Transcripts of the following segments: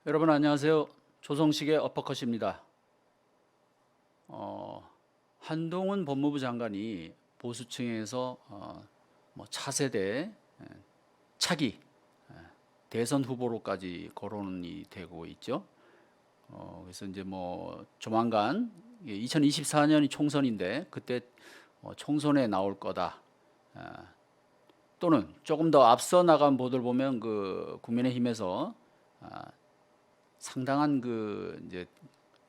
여러분 안녕하세요. 조성식의 어퍼컷입니다. 한동훈 법무부 장관이 보수층에서 뭐 차세대 차기 대선 후보로까지 거론이 되고 있죠. 그래서 이제 뭐 조만간 2024년이 총선인데 그때 총선에 나올 거다. 또는 조금 더 앞서 나간 보도를 보면 그 국민의힘에서 상당한 그 이제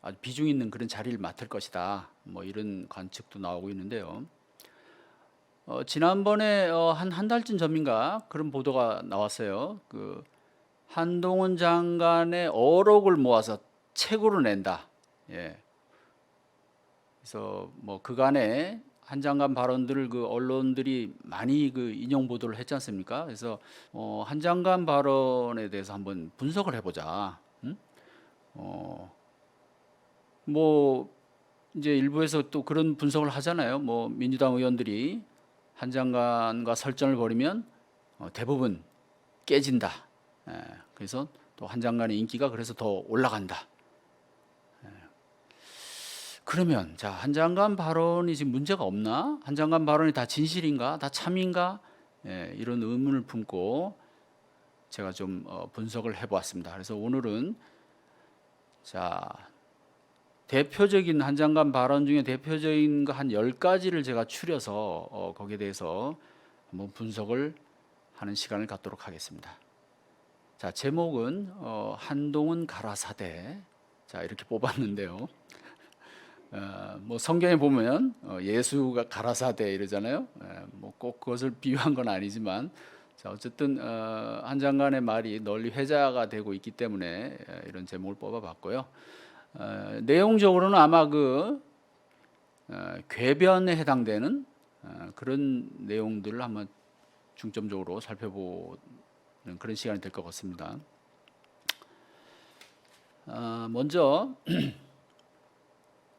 아주 비중 있는 그런 자리를 맡을 것이다. 뭐 이런 관측도 나오고 있는데요. 지난번에 한 달쯤 전인가 그런 보도가 나왔어요. 그 한동훈 장관의 어록을 모아서 책으로 낸다. 예. 그래서 뭐 그간에 한 장관 발언들을 그 언론들이 많이 그 인용 보도를 했지 않습니까? 그래서 한 장관 발언에 대해서 한번 분석을 해보자. 어, 뭐 이제 일부에서 또 그런 분석을 하잖아요. 뭐 민주당 의원들이 한 장관과 설전을 벌이면 대부분 깨진다. 예, 그래서 또 한 장관의 인기가 그래서 더 올라간다. 그러면 자, 한 장관 발언이 지금 문제가 없나? 한 장관 발언이 다 진실인가? 다 참인가? 예, 이런 의문을 품고 제가 좀 분석을 해보았습니다. 그래서 오늘은 자, 대표적인 한 장관 발언 중에 대표적인 거 한 10가지를 제가 추려서 거기에 대해서 한번 분석을 하는 시간을 갖도록 하겠습니다. 자, 제목은 한동훈 가라사대. 자, 이렇게 뽑았는데요. 뭐 성경에 보면 예수가 가라사대 이러잖아요. 뭐 꼭 그것을 비유한 건 아니지만 자, 어쨌든 한 장관의 말이 널리 회자가 되고 있기 때문에 이런 제목을 뽑아봤고요. 내용적으로는 아마 그 궤변에 해당되는 그런 내용들을 한번 중점적으로 살펴보는 그런 시간이 될 것 같습니다. 먼저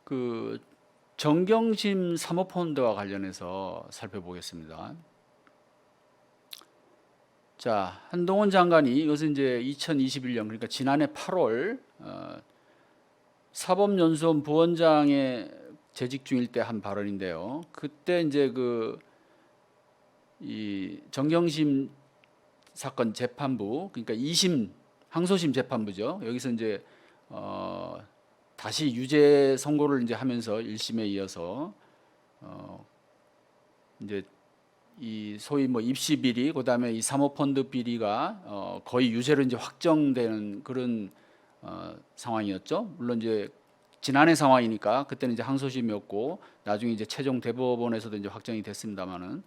그 정경심 사모펀드와 관련해서 살펴보겠습니다. 자, 한동훈 장관이 이것은 이제 2021년 그러니까 지난해 8월 사법연수원 부원장의 재직 중일 때 한 발언인데요. 그때 이제 그 이 정경심 사건 재판부 그러니까 2심 항소심 재판부죠. 여기서 이제 다시 유죄 선고를 이제 하면서 1심에 이어서 이제 이 소위 뭐 입시 비리 그다음에 이 사모펀드 비리가 거의 유죄로 이제 확정되는 그런 상황이었죠. 물론 이제 지난해 상황이니까 그때는 이제 항소심이었고 나중에 이제 최종 대법원에서도 이제 확정이 됐습니다만은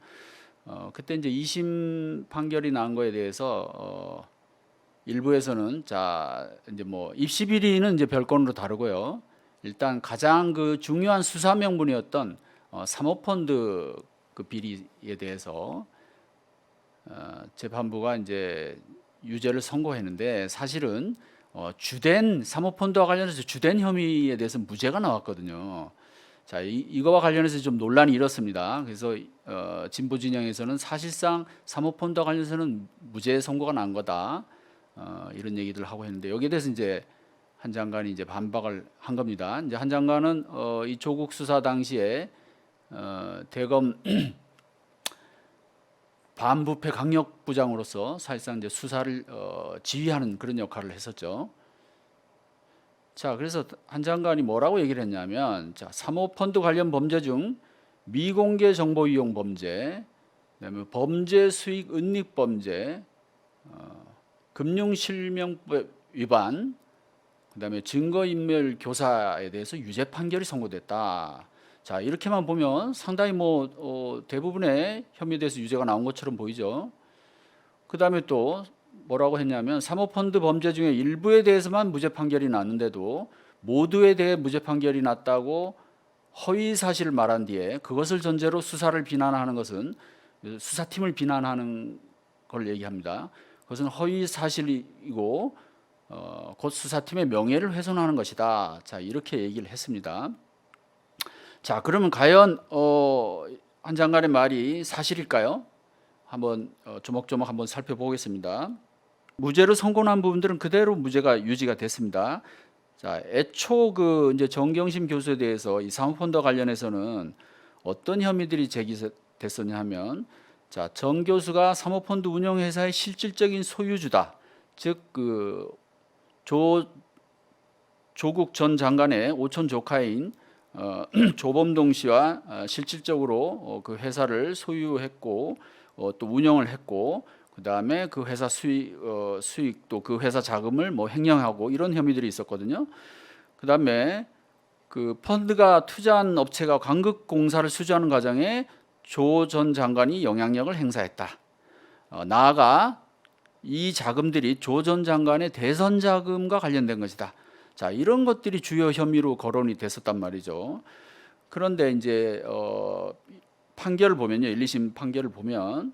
그때 이제 2심 판결이 난 거에 대해서 일부에서는 자 이제 뭐 입시 비리는 이제 별건으로 다루고요. 일단 가장 그 중요한 수사 명분이었던 사모펀드 그 비리에 대해서 재판부가 이제 유죄를 선고했는데 사실은 주된 사모펀드와 관련해서 주된 혐의에 대해서 무죄가 나왔거든요. 자, 이거와 관련해서 좀 논란이 일었습니다. 그래서 진보 진영에서는 사실상 사모펀드와 관련해서는 무죄 선고가 난 거다. 이런 얘기들을 하고 했는데 여기에 대해서 이제 한 장관이 이제 반박을 한 겁니다. 이제 한 장관은 이 조국 수사 당시에 대검 반부패 강력부장으로서 사실상 이제 수사를 지휘하는 그런 역할을 했었죠. 자, 그래서 한 장관이 뭐라고 얘기를 했냐면, 자, 사모펀드 관련 범죄 중 미공개 정보 이용 범죄, 그다음에 범죄 수익 은닉 범죄, 금융실명법 위반, 그다음에 증거인멸 교사에 대해서 유죄 판결이 선고됐다. 자, 이렇게만 보면 상당히 뭐 대부분의 혐의에 대해서 유죄가 나온 것처럼 보이죠. 그다음에 또 뭐라고 했냐면 사모펀드 범죄 중에 일부에 대해서만 무죄 판결이 났는데도 모두에 대해 무죄 판결이 났다고 허위 사실을 말한 뒤에 그것을 전제로 수사를 비난하는 것은 수사팀을 비난하는 걸 얘기합니다. 그것은 허위 사실이고 곧 수사팀의 명예를 훼손하는 것이다. 자, 이렇게 얘기를 했습니다. 자, 그러면 과연 한 장관의 말이 사실일까요? 한번 조목조목 한번 살펴보겠습니다. 무죄로 선고난 부분들은 그대로 무죄가 유지가 됐습니다. 자, 애초 그 이제 정경심 교수에 대해서 이 사모펀드와 관련해서는 어떤 혐의들이 제기됐었냐 하면, 자, 정 교수가 사모펀드 운영회사의 실질적인 소유주다. 즉 그 조국 전 장관의 오촌 조카인 조범동 씨와 실질적으로 그 회사를 소유했고 또 운영을 했고, 그다음에 그 회사 수익도 그 회사 자금을 뭐 횡령하고 이런 혐의들이 있었거든요. 그다음에 그 펀드가 투자한 업체가 광극공사를 수주하는 과정에 조 전 장관이 영향력을 행사했다. 나아가 이 자금들이 조 전 장관의 대선 자금과 관련된 것이다. 자, 이런 것들이 주요 혐의로 거론이 됐었단 말이죠. 그런데 이제 판결을 보면요, 1, 2심 판결을 보면,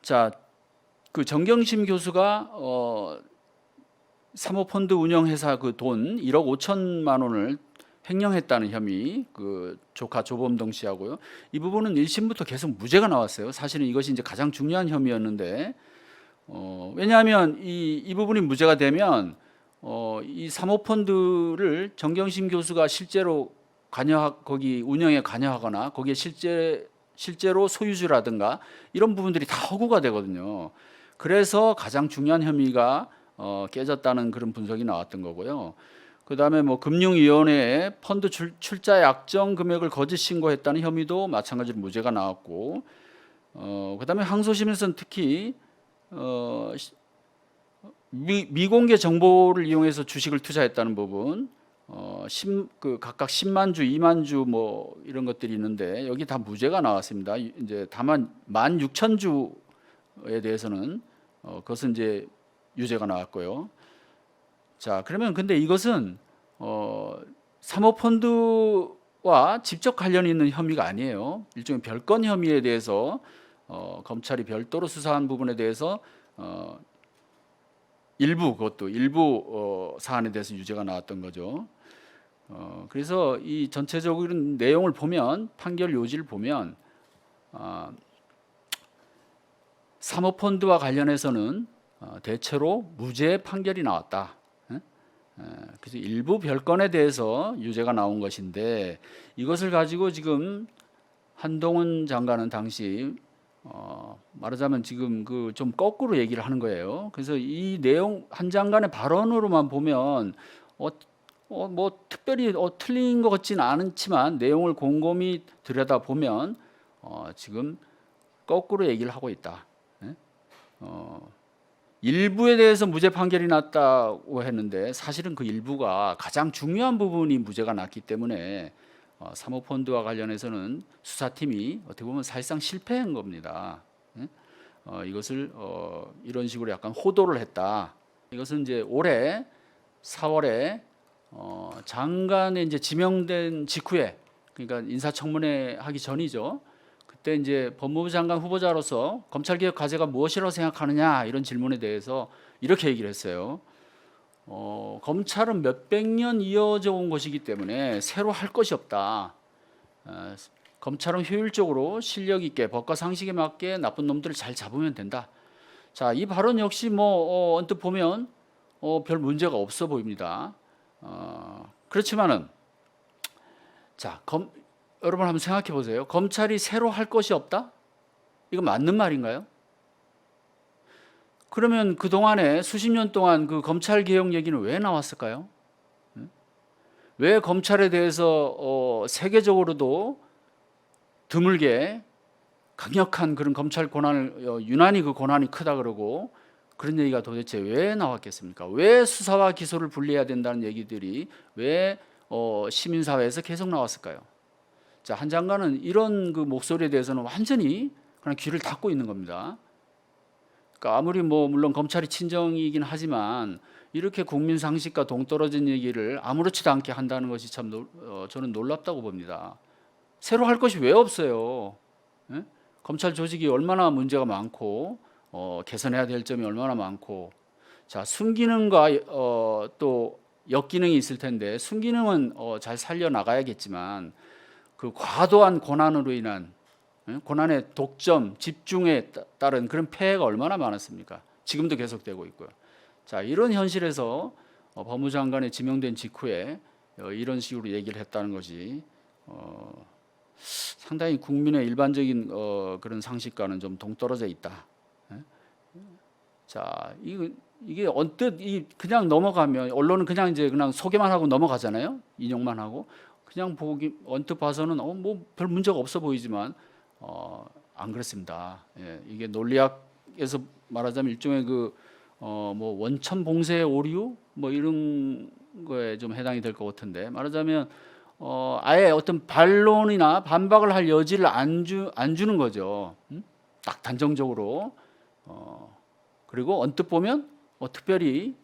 자, 그 정경심 교수가 사모펀드 운영회사 그 돈 1억 5천만 원을 횡령했다는 혐의, 그 조카 조범동 씨하고요. 이 부분은 1심부터 계속 무죄가 나왔어요. 사실은 이것이 이제 가장 중요한 혐의였는데, 왜냐하면 이 부분이 무죄가 되면 이 사모펀드를 정경심 교수가 실제로 거기 운영에 관여하거나 거기에 실제로 소유주라든가 이런 부분들이 다 허구가 되거든요. 그래서 가장 중요한 혐의가 깨졌다는 그런 분석이 나왔던 거고요. 그다음에 뭐 금융위원회에 펀드 출자 약정 금액을 거짓 신고했다는 혐의도 마찬가지로 무죄가 나왔고, 그다음에 항소심에서는 특히 미공개 정보를 이용해서 주식을 투자했다는 부분, 각각 10만 주, 2만 주 뭐 이런 것들이 있는데 여기 다 무죄가 나왔습니다. 이제 다만 16,000주에 대해서는 그것은 이제 유죄가 나왔고요. 자, 그러면 근데 이것은 사모펀드와 직접 관련이 있는 혐의가 아니에요. 일종의 별건 혐의에 대해서 검찰이 별도로 수사한 부분에 대해서 그것도 일부 사안에 대해서 유죄가 나왔던 거죠. 그래서 이 전체적인 내용을 보면, 판결 요지를 보면 사모펀드와 관련해서는 대체로 무죄 판결이 나왔다. 그래서 일부 별건에 대해서 유죄가 나온 것인데, 이것을 가지고 지금 한동훈 장관은 당시 말하자면 지금 그 좀 거꾸로 얘기를 하는 거예요. 그래서 이 내용 한 장관의 발언으로만 보면 뭐 특별히 틀린 것 같지는 않지만 내용을 곰곰이 들여다 보면 지금 거꾸로 얘기를 하고 있다. 일부에 대해서 무죄 판결이 났다고 했는데 사실은 그 일부가 가장 중요한 부분이 무죄가 났기 때문에 사모펀드와 관련해서는 수사팀이 어떻게 보면 사실상 실패한 겁니다. 이것을 이런 식으로 약간 호도를 했다. 이것은 이제 올해 4월에 장관에 이제 지명된 직후에, 그러니까 인사청문회 하기 전이죠. 그때 이제 법무부 장관 후보자로서 검찰개혁 과제가 무엇이라고 생각하느냐 이런 질문에 대해서 이렇게 얘기를 했어요. 검찰은 몇백 년 이어져 온 것이기 때문에 새로 할 것이 없다. 검찰은 효율적으로 실력 있게 법과 상식에 맞게 나쁜 놈들을 잘 잡으면 된다. 자, 이 발언 역시 뭐 언뜻 보면 별 문제가 없어 보입니다. 그렇지만은 자, 여러분 한번 생각해 보세요. 검찰이 새로 할 것이 없다? 이거 맞는 말인가요? 그러면 그동안에 수십 년 동안 그 검찰 개혁 얘기는 왜 나왔을까요? 왜 검찰에 대해서 세계적으로도 드물게 강력한 그런 검찰 권한을 유난히 그 권한이 크다 그러고 그런 얘기가 도대체 왜 나왔겠습니까? 왜 수사와 기소를 분리해야 된다는 얘기들이 왜 시민사회에서 계속 나왔을까요? 자, 한 장관은 이런 그 목소리에 대해서는 완전히 그냥 귀를 닫고 있는 겁니다. 그러니까 아무리 뭐 물론 검찰이 친정이긴 하지만 이렇게 국민 상식과 동떨어진 얘기를 아무렇지도 않게 한다는 것이 참 저는 놀랍다고 봅니다. 새로 할 것이 왜 없어요? 예? 검찰 조직이 얼마나 문제가 많고 개선해야 될 점이 얼마나 많고, 자, 순기능과 또 역기능이 있을 텐데 순기능은 잘 살려 나가야겠지만 그 과도한 권한으로 인한 고난의 독점, 집중에 따른 그런 폐해가 얼마나 많았습니까? 지금도 계속되고 있고요. 자, 이런 현실에서 법무장관에 지명된 직후에 이런 식으로 얘기를 했다는 것이 상당히 국민의 일반적인 그런 상식과는 좀 동떨어져 있다. 자, 이게 언뜻 그냥 넘어가면 언론은 그냥 이제 그냥 소개만 하고 넘어가잖아요. 인용만 하고 그냥 보기 언뜻 봐서는 뭐 별 문제가 없어 보이지만 안 그렇습니다. 예, 이게 논리학에서 말하자면 일종의 뭐 원천 봉쇄 오류 뭐 이런 거에 좀 해당이 될 것 같은데 말하자면 아예 어떤 반론이나 반박을 할 여지를 안 주는 거죠. 딱 단정적으로 그리고 언뜻 보면 특별히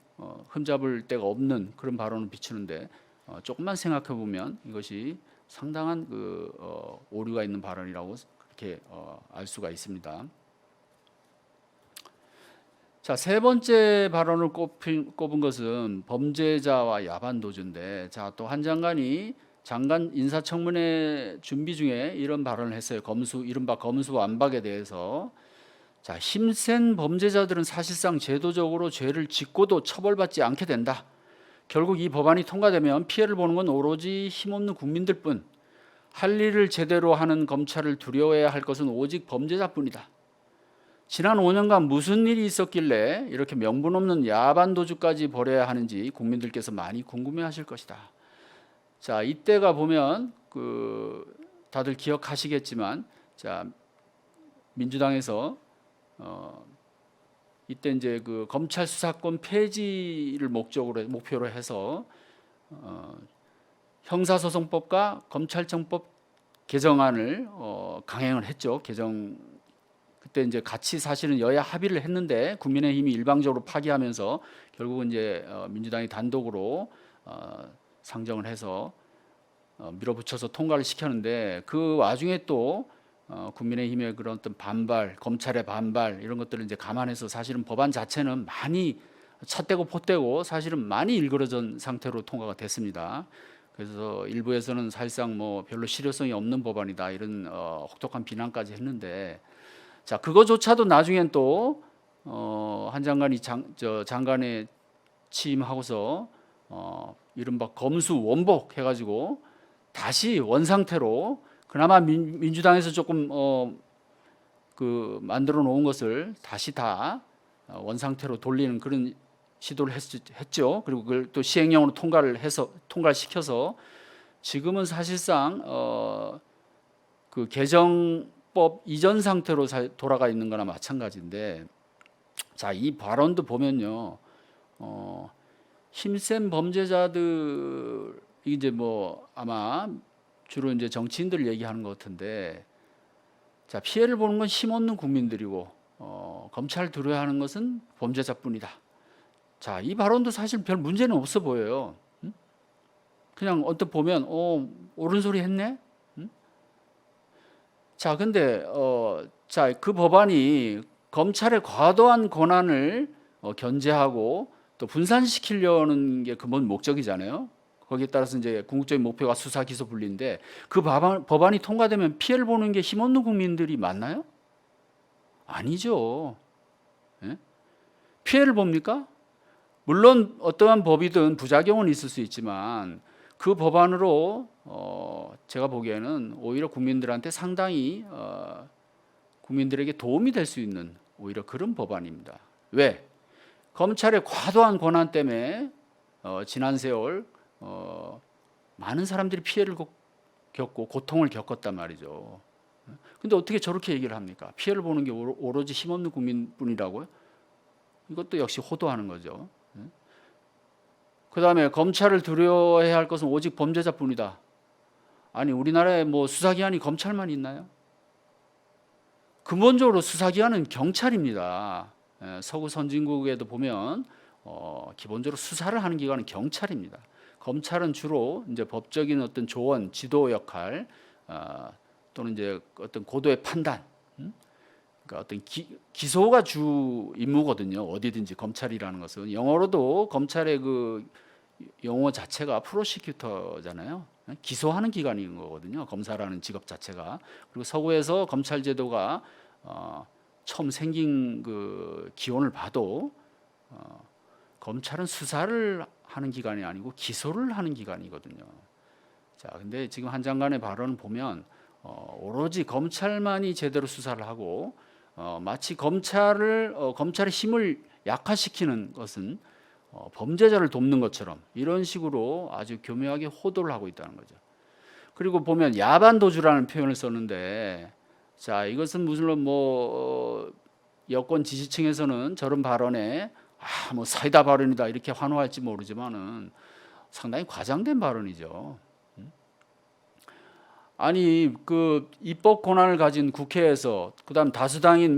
흠잡을 데가 없는 그런 발언을 비추는데 조금만 생각해 보면 이것이 상당한 오류가 있는 발언이라고 그렇게 알 수가 있습니다. 자, 세 번째 발언을 꼽은 것은 범죄자와 야반도주인데, 자, 또 한 장관이 장관 인사청문회 준비 중에 이런 발언을 했어요. 이른바 검수 완박에 대해서. 자, 힘센 범죄자들은 사실상 제도적으로 죄를 짓고도 처벌받지 않게 된다. 결국 이 법안이 통과되면 피해를 보는 건 오로지 힘없는 국민들뿐. 할 일을 제대로 하는 검찰을 두려워해야 할 것은 오직 범죄자뿐이다. 지난 5년간 무슨 일이 있었길래 이렇게 명분 없는 야반 도주까지 벌여야 하는지 국민들께서 많이 궁금해하실 것이다. 자, 이때가 보면 다들 기억하시겠지만, 자, 민주당에서 이때 이제 검찰 수사권 폐지를 목표로 해서 형사소송법과 검찰청법 개정안을 강행을 했죠. 그때 이제 같이 사실은 여야 합의를 했는데 국민의힘이 일방적으로 파기하면서 결국은 이제 민주당이 단독으로 상정을 해서 밀어붙여서 통과를 시켰는데 그 와중에 또 국민의힘의 그런 어떤 반발, 검찰의 반발 이런 것들을 이제 감안해서 사실은 법안 자체는 많이 찻대고 폿대고 사실은 많이 일그러진 상태로 통과가 됐습니다. 그래서 일부에서는 사실상 뭐 별로 실효성이 없는 법안이다 이런 혹독한 비난까지 했는데, 자, 그거조차도 나중엔 또 한 장관이 장관에 취임하고서 이른바 검수 원복 해가지고 다시 원상태로 그나마 민주당에서 조금 만들어 놓은 것을 다시 다 원상태로 돌리는 그런 시도를 했죠. 그리고 그걸 또 시행령으로 통과를 시켜서 지금은 사실상 그 개정법 이전 상태로 돌아가 있는 거나 마찬가지인데, 자, 이 발언도 보면요, 힘센 범죄자들 이제 뭐 아마 주로 이제 정치인들 얘기하는 것 같은데, 자, 피해를 보는 건 힘없는 국민들이고 검찰 두려워하는 것은 범죄자뿐이다. 자, 이 발언도 사실 별 문제는 없어 보여요. 그냥 언뜻 보면 옳은 소리 했네. 자, 근데 자, 그 법안이 검찰의 과도한 권한을 견제하고 또 분산시키려는 게 근본 목적이잖아요. 거기에 따라서 이제 궁극적인 목표가 수사 기소 분리인데, 그 법안이 통과되면 피해를 보는 게 힘없는 국민들이 맞나요? 아니죠. 예? 피해를 봅니까? 물론 어떠한 법이든 부작용은 있을 수 있지만 그 법안으로 제가 보기에는 오히려 국민들한테 상당히 국민들에게 도움이 될 수 있는 오히려 그런 법안입니다. 왜? 검찰의 과도한 권한 때문에 지난 세월 많은 사람들이 피해를 겪고 고통을 겪었단 말이죠. 근데 어떻게 저렇게 얘기를 합니까? 피해를 보는 게 오로지 힘없는 국민뿐이라고요? 이것도 역시 호도하는 거죠. 그 다음에 검찰을 두려워해야 할 것은 오직 범죄자뿐이다. 아니, 우리나라에 뭐 수사기관이 검찰만 있나요? 근본적으로 수사기관은 경찰입니다. 서구 선진국에도 보면 기본적으로 수사를 하는 기관은 경찰입니다. 검찰은 주로 이제 법적인 어떤 조언, 지도 역할 또는 이제 어떤 고도의 판단, 그러니까 어떤 기소가 주 임무거든요. 어디든지 검찰이라는 것은 영어로도 검찰의 그 용어 자체가 프로시큐터잖아요. 기소하는 기관인 거거든요. 검사라는 직업 자체가. 그리고 서구에서 검찰 제도가 처음 생긴 그 기원을 봐도 검찰은 수사를 하는 기관이 아니고 기소를 하는 기관이거든요. 자, 근데 지금 한 장관의 발언을 보면 오로지 검찰만이 제대로 수사를 하고 마치 검찰의 힘을 약화시키는 것은 범죄자를 돕는 것처럼 이런 식으로 아주 교묘하게 호도를 하고 있다는 거죠. 그리고 보면 야반도주라는 표현을 썼는데, 자, 이것은 물론 뭐 여권 지지층에서는 저런 발언에 뭐 사이다 발언이다 이렇게 환호할지 모르지만은 상당히 과장된 발언이죠. 아니 그 입법 권한을 가진 국회에서 그다음 다수당이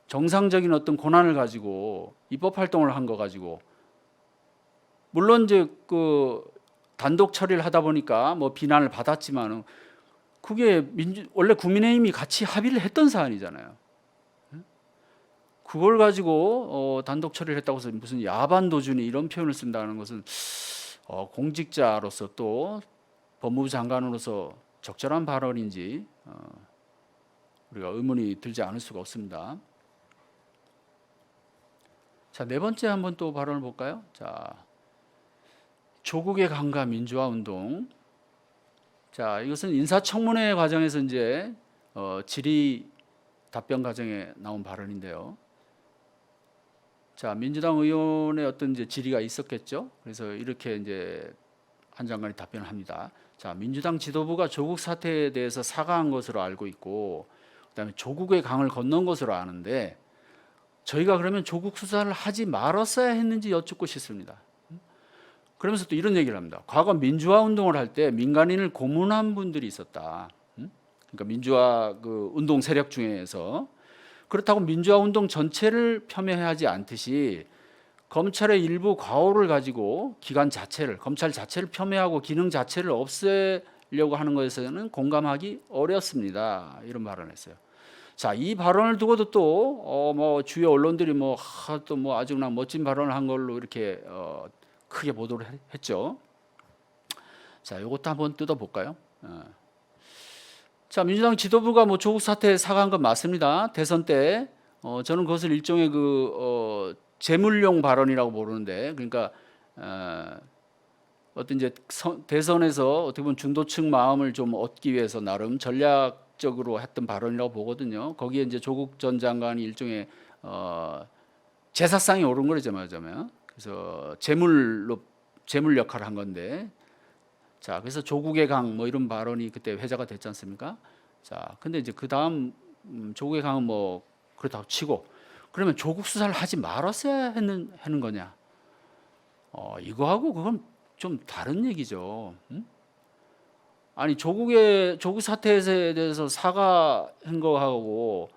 정상적인 어떤 권한을 가지고 입법 활동을 한 거 가지고 물론 이제 그 단독 처리를 하다 보니까 뭐 비난을 받았지만은 그게 원래 국민의힘이 같이 합의를 했던 사안이잖아요. 그걸 가지고 단독 처리를 했다고 해서 무슨 야반 도주니 이런 표현을 쓴다는 것은 공직자로서 또 법무부 장관으로서 적절한 발언인지 우리가 의문이 들지 않을 수가 없습니다. 자, 네 번째 한번 또 발언을 볼까요? 자, 조국의 강과 민주화 운동. 자, 이것은 인사청문회 과정에서 이제 질의 답변 과정에 나온 발언인데요. 자, 민주당 의원의 어떤 이제 질의가 있었겠죠. 그래서 이렇게 이제 한 장관이 답변을 합니다. 자, 민주당 지도부가 조국 사태에 대해서 사과한 것으로 알고 있고, 그다음에 조국의 강을 건넌 것으로 아는데, 저희가 그러면 조국 수사를 하지 말았어야 했는지 여쭙고 싶습니다. 그러면서 또 이런 얘기를 합니다. 과거 민주화 운동을 할 때 민간인을 고문한 분들이 있었다. 그러니까 민주화 그 운동 세력 중에서 그렇다고 민주화 운동 전체를 폄훼하지 않듯이 검찰의 일부 과오를 가지고 기관 자체를 검찰 자체를 폄훼하고 기능 자체를 없애려고 하는 것에서는 공감하기 어렵습니다. 이런 발언을 했어요. 자, 이 발언을 두고도 또 뭐 주요 언론들이 또 뭐 아주 그냥 멋진 발언을 한 걸로 이렇게 크게 보도를 했죠. 자, 이것도 한번 뜯어볼까요? 자, 민주당 지도부가 뭐 조국 사태에 사과한 건 맞습니다. 대선 때 저는 그것을 일종의 그 재물용 발언이라고 보는데, 그러니까 어떤 이제 대선에서 어떻게 보면 중도층 마음을 좀 얻기 위해서 나름 전략적으로 했던 발언이라고 보거든요. 거기에 이제 조국 전 장관이 일종의 제사상에 오른 거죠, 말하자면. 그래서 재물 역할을 한 건데, 자, 그래서 조국의 강 뭐 이런 발언이 그때 회자가 됐지 않습니까? 자, 근데 이제 그 다음 조국의 강은 뭐 그렇다고 치고, 그러면 조국 수사를 하지 말았어야 하는 거냐? 이거하고 그건 좀 다른 얘기죠. 아니 조국 사태에 대해서 사과한 거하고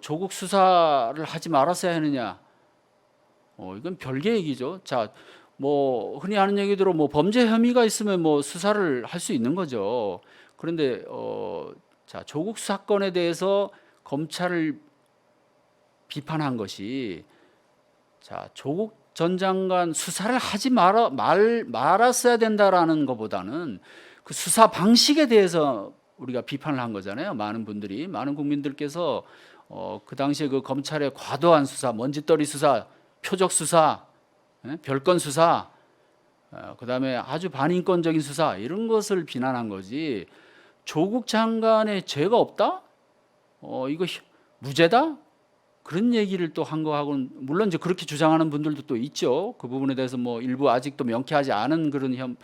조국 수사를 하지 말았어야 하느냐? 이건 별개 얘기죠. 자, 뭐 흔히 하는 얘기대로 뭐 범죄 혐의가 있으면 뭐 수사를 할 수 있는 거죠. 그런데 자, 조국 사건에 대해서 검찰을 비판한 것이, 자, 조국 전 장관 수사를 하지 말았어야 된다라는 것보다는 그 수사 방식에 대해서 우리가 비판을 한 거잖아요. 많은 국민들께서 그 당시에 그 검찰의 과도한 수사, 먼지떨이 수사, 표적 수사, 별건 수사, 그다음에 아주 반인권적인 수사, 이런 것을 비난한 거지, 조국 장관의 죄가 없다? 이거 무죄다? 그런 얘기를 또 한 거하고는, 물론 이제 그렇게 주장하는 분들도 또 있죠. 그 부분에 대해서 뭐 일부 아직도 명쾌하지 않은 그런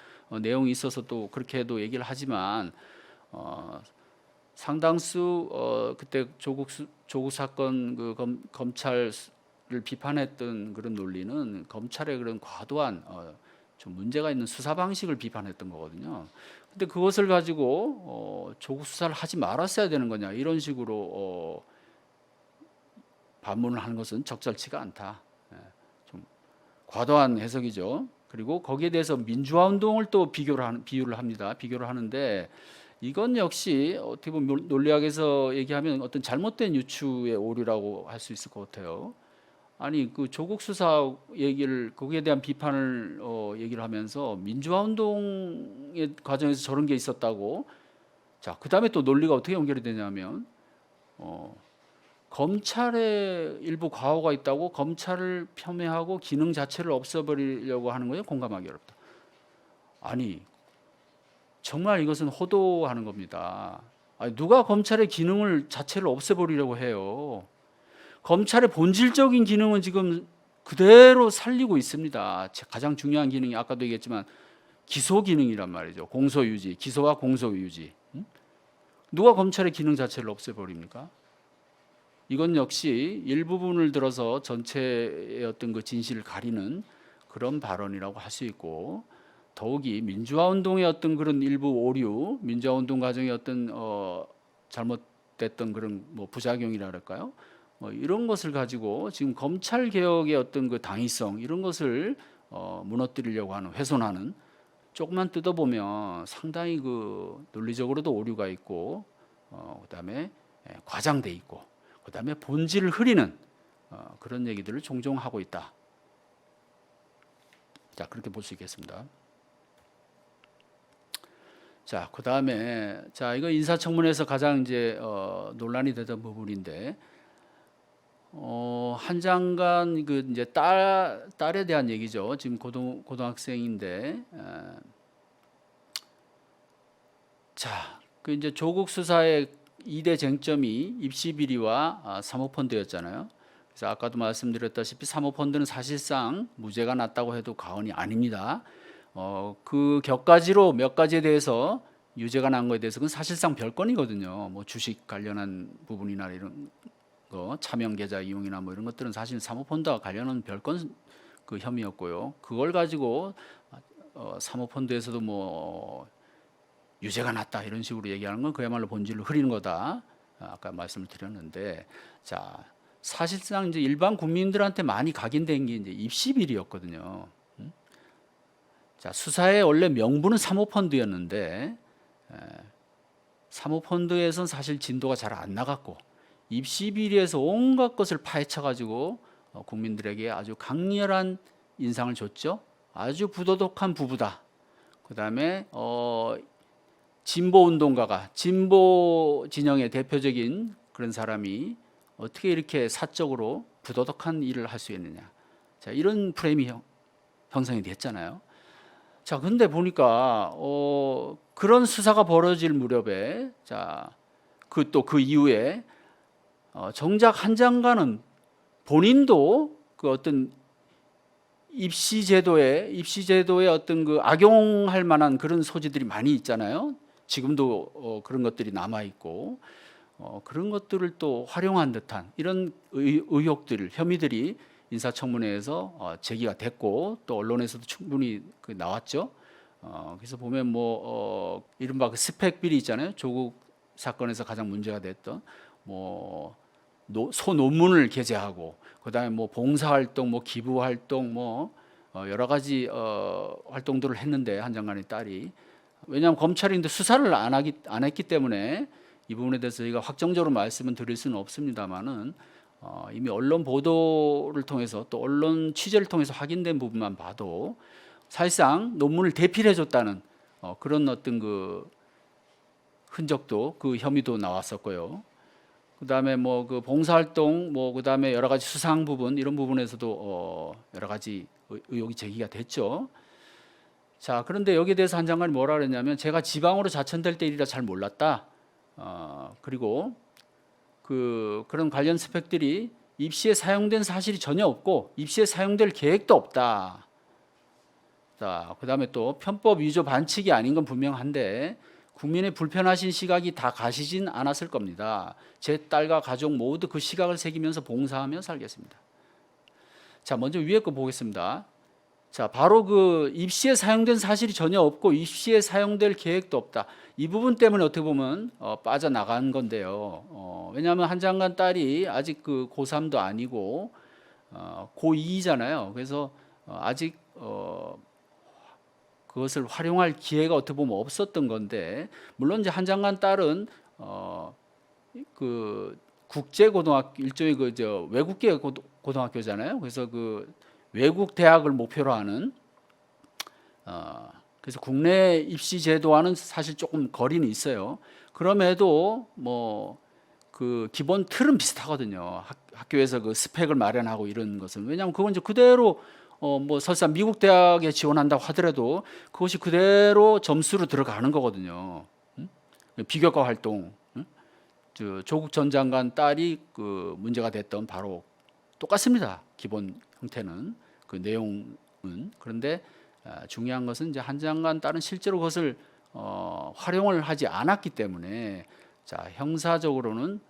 내용이 있어서 또 그렇게도 얘기를 하지만, 상당수 그때 조국 사건 그 검찰을 비판했던 그런 논리는 검찰의 그런 과도한 좀 문제가 있는 수사 방식을 비판했던 거거든요. 근데 그것을 가지고 조국 수사를 하지 말았어야 되는 거냐, 이런 식으로 반문을 하는 것은 적절치가 않다. 좀 과도한 해석이죠. 그리고 거기에 대해서 민주화 운동을 또 비유를 합니다. 비교를 하는데, 이건 역시 어떻게 보면 논리학에서 얘기하면 어떤 잘못된 유추의 오류라고 할 수 있을 것 같아요. 아니 그 조국 수사 얘기를 거기에 대한 비판을 얘기를 하면서 민주화 운동의 과정에서 저런 게 있었다고. 자, 그다음에 또 논리가 어떻게 연결이 되냐면 검찰에 일부 과오가 있다고 검찰을 폄훼하고 기능 자체를 없애버리려고 하는 거예요. 공감하기 어렵다. 아니 정말 이것은 호도하는 겁니다. 아니, 누가 검찰의 기능을 자체를 없애버리려고 해요. 검찰의 본질적인 기능은 지금 그대로 살리고 있습니다. 가장 중요한 기능이 아까도 얘기했지만 기소 기능이란 말이죠. 공소 유지, 기소와 공소 유지. 누가 검찰의 기능 자체를 없애버립니까? 이건 역시 일부분을 들어서 전체의 어떤 그 진실을 가리는 그런 발언이라고 할 수 있고, 더욱이 민주화 운동의 어떤 그런 일부 오류, 민주화 운동 과정의 어떤 잘못됐던 그런 뭐 부작용이라 그럴까요? 이런 것을 가지고 지금 검찰 개혁의 어떤 그 당위성 이런 것을 무너뜨리려고 하는, 훼손하는, 조금만 뜯어보면 상당히 그 논리적으로도 오류가 있고, 그다음에 과장돼 있고, 그다음에 본질을 흐리는 그런 얘기들을 종종 하고 있다. 자, 그렇게 볼 수 있겠습니다. 자, 그다음에 자, 이거 인사청문회에서 가장 이제 논란이 되던 부분인데, 한 장관 그 이제 딸에 대한 얘기죠. 지금 고등학생인데, 자, 그 이제 조국 수사의 2대 쟁점이 입시 비리와 사모펀드였잖아요. 그래서 아까도 말씀드렸다시피 사모펀드는 사실상 무죄가 났다고 해도 과언이 아닙니다. 그 격가지로 몇 가지에 대해서 유죄가 난 거에 대해서 그건 사실상 별건이거든요. 뭐 주식 관련한 부분이나 이런 거, 차명 계좌 이용이나 뭐 이런 것들은 사실 사모펀드와 관련한 별건 그 혐의였고요. 그걸 가지고 사모펀드에서도 뭐 유죄가 났다 이런 식으로 얘기하는 건 그야말로 본질을 흐리는 거다. 아까 말씀을 드렸는데, 자, 사실상 이제 일반 국민들한테 많이 각인된 게 이제 입시 비리였거든요. 자, 수사의 원래 명분은 사모펀드였는데, 사모펀드에선 사실 진도가 잘 안 나갔고, 입시 비리에서 온갖 것을 파헤쳐 가지고 국민들에게 아주 강렬한 인상을 줬죠. 아주 부도덕한 부부다. 그다음에 진보 운동가가, 진보 진영의 대표적인 그런 사람이 어떻게 이렇게 사적으로 부도덕한 일을 할 수 있느냐. 자, 이런 프레임이 형성이 됐잖아요. 자, 근데 보니까 그런 수사가 벌어질 무렵에, 자, 그 이후에 정작 한 장관은 본인도 그 어떤 입시 제도에 어떤 그 악용할 만한 그런 소지들이 많이 있잖아요. 지금도 그런 것들이 남아 있고, 그런 것들을 또 활용한 듯한 이런 의혹들, 혐의들이 인사청문회에서 제기가 됐고, 또 언론에서도 충분히 나왔죠. 그래서 보면 뭐 이른바 그 스펙 비리 있잖아요. 조국 사건에서 가장 문제가 됐던 뭐 소논문을 게재하고, 그다음에 뭐 봉사활동, 뭐 기부활동, 뭐 여러 가지 활동들을 했는데, 한 장관의 딸이, 왜냐하면 검찰이 수사를 안 했기 때문에 이 부분에 대해서 저희가 확정적으로 말씀은 드릴 수는 없습니다만은 이미 언론 보도를 통해서 또 언론 취재를 통해서 확인된 부분만 봐도 사실상 논문을 대필해줬다는 그런 어떤 그 흔적도, 그 혐의도 나왔었고요. 그다음에 뭐 그 봉사활동, 뭐 그다음에 여러 가지 수상 부분, 이런 부분에서도 여러 가지 의혹이 제기가 됐죠. 자, 그런데 여기에 대해서 한 장관이 뭐라 그랬냐면, 제가 지방으로 자천될 때이라 잘 몰랐다. 그리고 그런 관련 스펙들이 입시에 사용된 사실이 전혀 없고 입시에 사용될 계획도 없다. 자, 그다음에 또 편법 위조 반칙이 아닌 건 분명한데 국민의 불편하신 시각이 다 가시진 않았을 겁니다. 제 딸과 가족 모두 그 시각을 새기면서 봉사하며 살겠습니다. 자, 먼저 위에 거 보겠습니다. 자, 바로 그 입시에 사용된 사실이 전혀 없고 입시에 사용될 계획도 없다. 이 부분 때문에 어떻게 보면 빠져나간 건데요. 왜냐하면 한 장관 딸이 아직 그 고3도 아니고 고2잖아요. 그래서 아직 그것을 활용할 기회가 어떻게 보면 없었던 건데, 물론 이제 한 장관 딸은 그 국제고등학교, 일종의 외국계 고등학교잖아요. 그래서 그 외국 대학을 목표로 하는 그래서 국내 입시 제도와는 사실 조금 거리는 있어요. 그럼에도 뭐 그 기본 틀은 비슷하거든요. 학교에서 그 스펙을 마련하고 이런 것은 왜냐하면 그건 이제 그대로 뭐 설사 미국 대학에 지원한다고 하더라도 그것이 그대로 점수로 들어가는 거거든요. 비교과 활동, 조국 전 장관 딸이 그 문제가 됐던 바로 똑같습니다. 기본 형태는 그 내용은 그런데 중요한 것은 이제 한 장관 딸은 실제로 그것을 활용을 하지 않았기 때문에 자 형사적으로는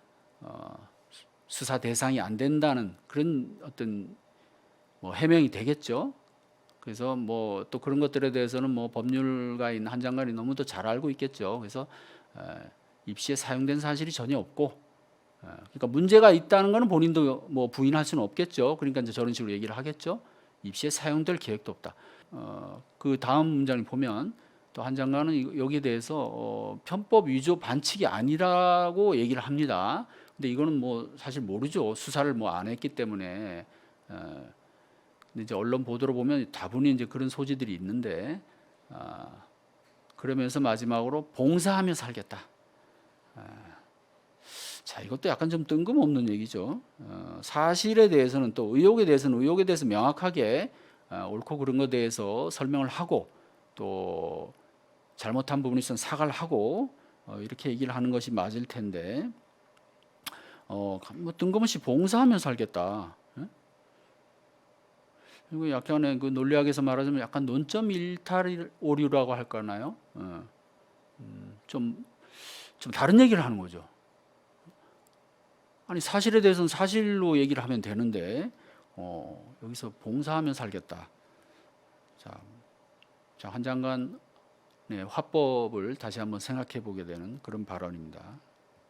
수사 대상이 안 된다는 그런 어떤 뭐 해명이 되겠죠. 그래서 뭐 또 그런 것들에 대해서는 뭐 법률가인 한 장관이 너무도 잘 알고 있겠죠. 그래서 입시에 사용된 사실이 전혀 없고, 그러니까 문제가 있다는 것은 본인도 뭐 부인할 수는 없겠죠. 그러니까 이제 저런 식으로 얘기를 하겠죠. 입시에 사용될 계획도 없다. 그 다음 문장을 보면 또 한 장관은 여기에 대해서 편법 위조 반칙이 아니라고 얘기를 합니다. 근데 이거는 뭐 사실 모르죠. 수사를 뭐 안 했기 때문에. 근데 이제 언론 보도로 보면 다분히 이제 그런 소지들이 있는데, 그러면서 마지막으로 봉사하며 살겠다. 자, 이것도 약간 좀 뜬금없는 얘기죠. 사실에 대해서는 또 의혹에 대해서 명확하게 옳고 그른 것에 대해서 설명을 하고 또 잘못한 부분이 있으면 사과를 하고 이렇게 얘기를 하는 것이 맞을 텐데 뭐 뜬금없이 봉사하며 살겠다. 그리고 약간의 그 논리학에서 말하자면 약간 논점 일탈 오류라고 할까나요? 좀 다른 얘기를 하는 거죠. 아니 사실에 대해서는 사실로 얘기를 하면 되는데 여기서 봉사하며 살겠다. 자, 한 장관의 화법을 다시 한번 생각해 보게 되는 그런 발언입니다.